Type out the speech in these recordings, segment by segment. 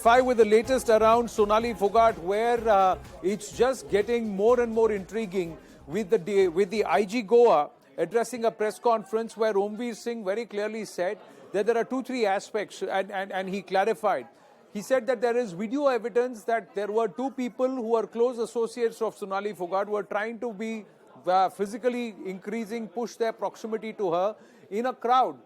Five with the latest around Sonali Phogat, where it's just getting more and more intriguing with the IG Goa addressing a press conference where Omveer Singh very clearly said that there are 2-3 aspects, and he clarified. He said that there is video evidence that there were 2 people who are close associates of Sonali Phogat who were trying to be physically push their proximity to her in a crowd.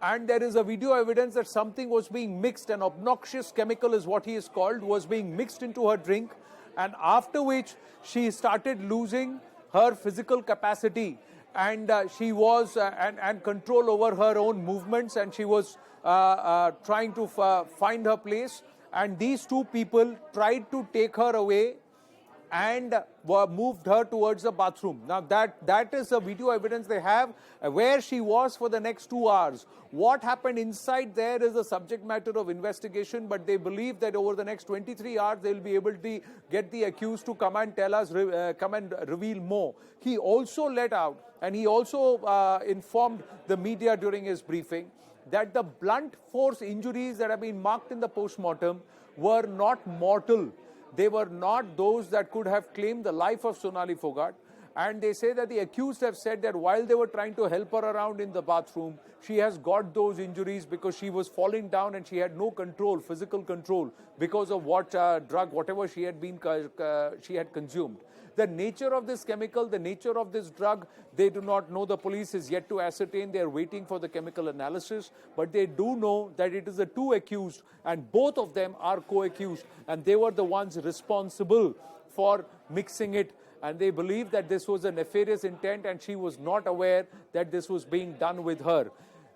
And there is a video evidence that something was being mixed, an obnoxious chemical is what he is called, was being mixed into her drink, and after which she started losing her physical capacity, and she was and control over her own movements, and she was trying to find her place, and these 2 people tried to take her away and moved her towards the bathroom. Now that is the video evidence they have, where she was for the next 2 hours. What happened inside there is a subject matter of investigation, but they believe that over the next 23 hours they'll be able to get the accused to come and tell us, come and reveal more. He also let out, and he also informed the media during his briefing, that the blunt force injuries that have been marked in the post-mortem were not mortal. They were not those that could have claimed the life of Sonali Phogat. And they say that the accused have said that while they were trying to help her around in the bathroom, she has got those injuries because she was falling down and she had no control, physical control, because of what drug, whatever she had consumed. The nature of this chemical, the nature of this drug, they do not know. The police is yet to ascertain. They are waiting for the chemical analysis. But they do know that it is the 2 accused, and both of them are co-accused. And they were the ones responsible for mixing it. And they believe that this was a nefarious intent, and she was not aware that this was being done with her.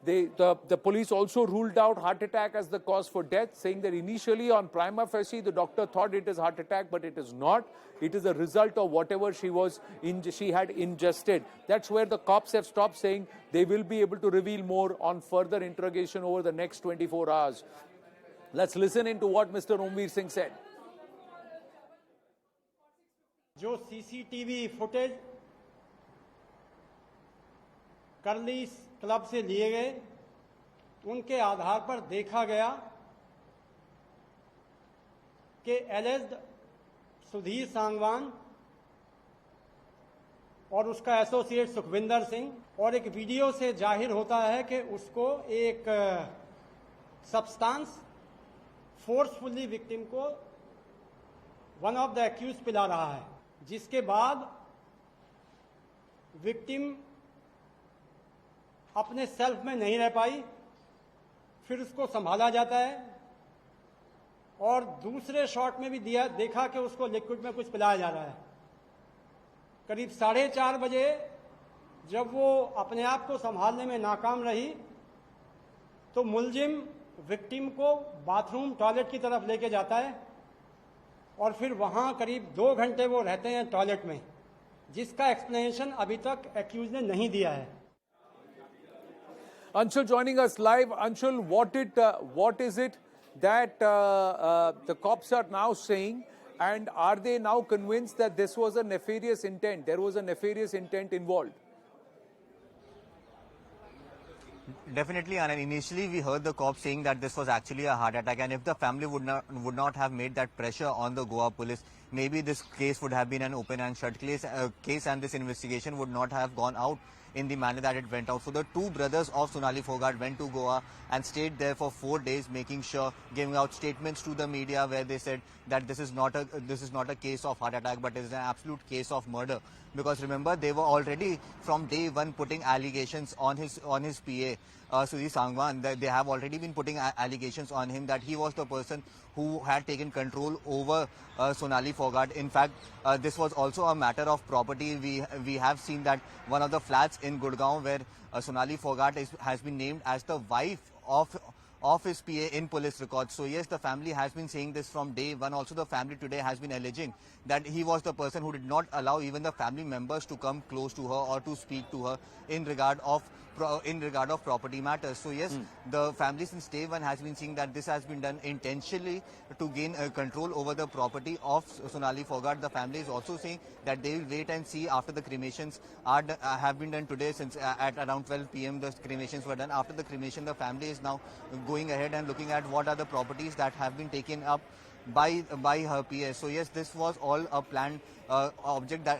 The police also ruled out heart attack as the cause for death, saying that initially on prima facie the doctor thought it is heart attack, but it is not. It is a result of whatever she had ingested. That's where the cops have stopped, saying they will be able to reveal more on further interrogation over the next 24 hours. Let's listen into what Mr. Omveer Singh said. जो CCTV footage करली club से लिए गए, उनके आधार पर देखा गया कि एलेज्ड सुधीर सांगवान और उसका एसोसिएट सुखविंदर सिंह, और एक वीडियो से जाहिर होता है कि उसको एक सब्सटेंस फोर्सफुली विक्टिम को वन ऑफ द एक्यूज पिला रहा है, जिसके बाद विक्टिम अपने सेल्फ में नहीं रह पाई, फिर उसको संभाला जाता है, और दूसरे शॉट में भी देखा कि उसको लिक्विड में कुछ पिलाया जा रहा है। करीब 4:30 बजे जब वो अपने आप को संभालने में नाकाम रही, तो मुलजिम विक्टिम को बाथरूम टॉयलेट की तरफ लेके जाता है, और फिर वहां करीब 2 घंटे वो रहते हैं टॉयलेट में, जिसका एक्सप्लेनेशन अभी तक एक्यूज ने नहीं दिया है। Anshul joining us live. Anshul, what is it that the cops are now saying, and are they now convinced that this was a nefarious intent? There was a nefarious intent involved. Definitely, and initially we heard the cops saying that this was actually a heart attack, and if the family would not have made that pressure on the Goa police, maybe this case would have been an open and shut case, and this investigation would not have gone out in the manner that it went out. So the 2 brothers of Sonali Phogat went to Goa and stayed there for 4 days, making sure, giving out statements to the media where they said that this is not a case of heart attack, but it is an absolute case of murder. Because remember, they were already from day one putting allegations on his PA, Sudhir Sangwan. They have already been putting allegations on him that he was the person who had taken control over Sonali Phogat. In fact, this was also a matter of property. We have seen that one of the flats in Gurgaon where Sonali Phogat has been named as the wife of his PA in police records. So yes, the family has been saying this from day one. Also, the family today has been alleging that he was the person who did not allow even the family members to come close to her or to speak to her in regard of property matters. So yes, the family since day one has been seeing that this has been done intentionally to gain control over the property of Sonali Phogat. The family is also saying that they will wait and see after the cremations have been done today, since at around 12 p.m. the cremations were done. After the cremation, the family is now going going ahead and looking at what are the properties that have been taken up by her PA. So yes, this was all a planned object, that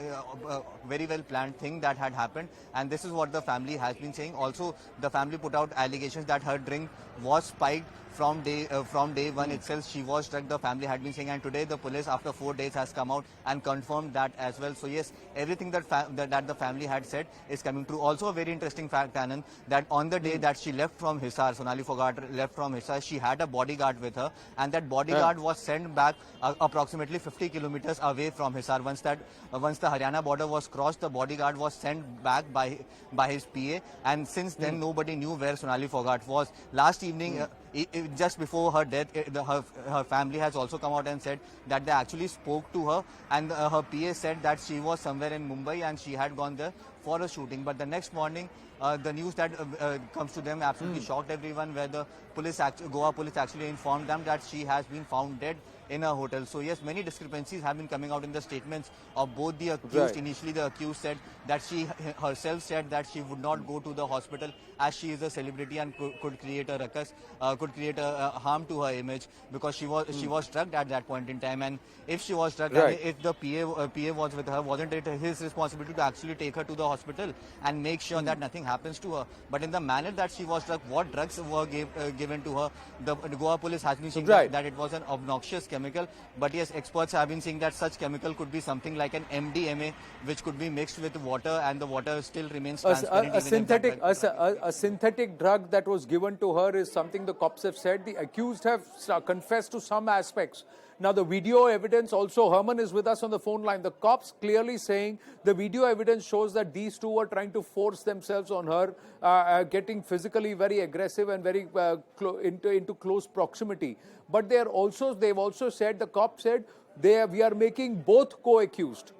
very well planned thing that had happened, and this is what the family has been saying. Also, the family put out allegations that her drink was spiked from day one itself. She was drugged, the family had been saying, and today the police, after 4 days, has come out and confirmed that as well. So yes, everything that the family had said is coming true. Also, a very interesting fact, Anand, that on the day that she left from Hisar, Sonali Phogat left from Hisar, she had a bodyguard with her, and that bodyguard was sent back approximately 50 kilometers away from Hisar. Once the Haryana border was crossed, the bodyguard was sent back by his PA, and since then nobody knew where Sonali Phogat was. Last evening, just before her death, her family has also come out and said that they actually spoke to her, and her PA said that she was somewhere in Mumbai and she had gone there for a shooting. But the next morning, the news that comes to them absolutely shocked everyone, where the Goa police actually informed them that she has been found dead in a hotel. So yes, many discrepancies have been coming out in the statements of both the accused. Right. Initially, the accused said that she herself said that she would not go to the hospital as she is a celebrity and could create a ruckus, could create a harm to her image, because she was drugged at that point in time. And if she was drugged, Right. and if the PA was with her, wasn't it his responsibility to actually take her to the hospital and make sure that nothing happens to her? But in the manner that she was drugged, what drugs were given to her, the Goa police has been saying Right. that it was an obnoxious chemical. But yes, experts have been saying that such chemical could be something like an MDMA, which could be mixed with water, and the water still remains transparent. A synthetic drug that was given to her is something the cops have said. The accused have confessed to some aspects. Now, the video evidence also, Herman is with us on the phone line. The cops clearly saying the video evidence shows that these two were trying to force themselves on her, getting physically very aggressive and very into close proximity. But they've also said, the cops said, we are making both co-accused.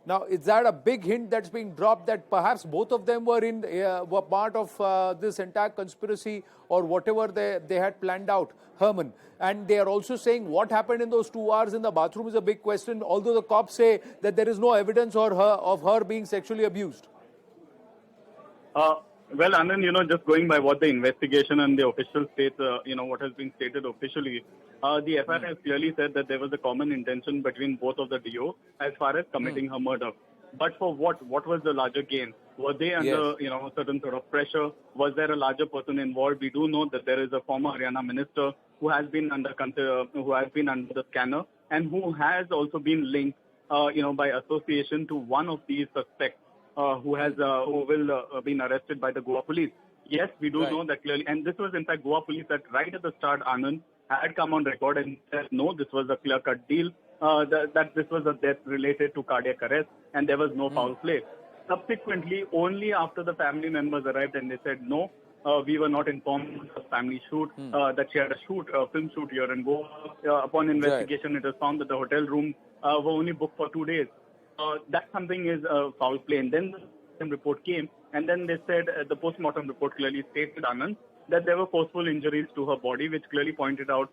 Now, is that a big hint that's being dropped that perhaps both of them were part of this entire conspiracy or whatever they had planned out, Herman? And they are also saying what happened in those 2 hours in the bathroom is a big question, although the cops say that there is no evidence of her being sexually abused. Well, Anand, just going by what the investigation and the official states, what has been stated officially, the FIR has clearly said that there was a common intention between both of the DO as far as committing her murder. But for what? What was the larger gain? Were they under, certain sort of pressure? Was there a larger person involved? We do know that there is a former Haryana minister who has been under the scanner, and who has also been linked, by association to one of these suspects. Who will been arrested by the Goa police. Yes, we do know that clearly. And this was in fact Goa police that right at the start, Anand, had come on record and said, no, this was a clear-cut deal, that this was a death related to cardiac arrest and there was no foul play. Subsequently, only after the family members arrived and they said, no, we were not informed of the family shoot, that she had a film shoot here in Goa. Upon investigation, it was found that the hotel room were only booked for 2 days. That something is foul play. And then the report came, and then they said the post-mortem report clearly stated, Anand, that there were forceful injuries to her body, which clearly pointed out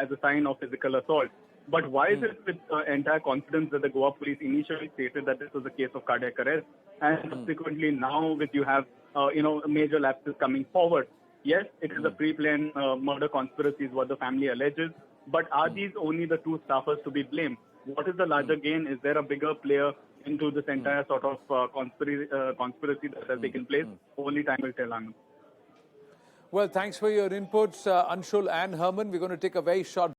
as a sign of physical assault. But why is it with entire confidence that the Goa police initially stated that this was a case of cardiac arrest, and subsequently now with you have major lapses coming forward? Yes, it is a pre-planned murder conspiracy is what the family alleges, but are these only the two staffers to be blamed? What is the larger gain? Is there a bigger player into this entire sort of conspiracy that has taken place? Only time will tell, Anand. Well, thanks for your inputs, Anshul and Herman. We're going to take a very short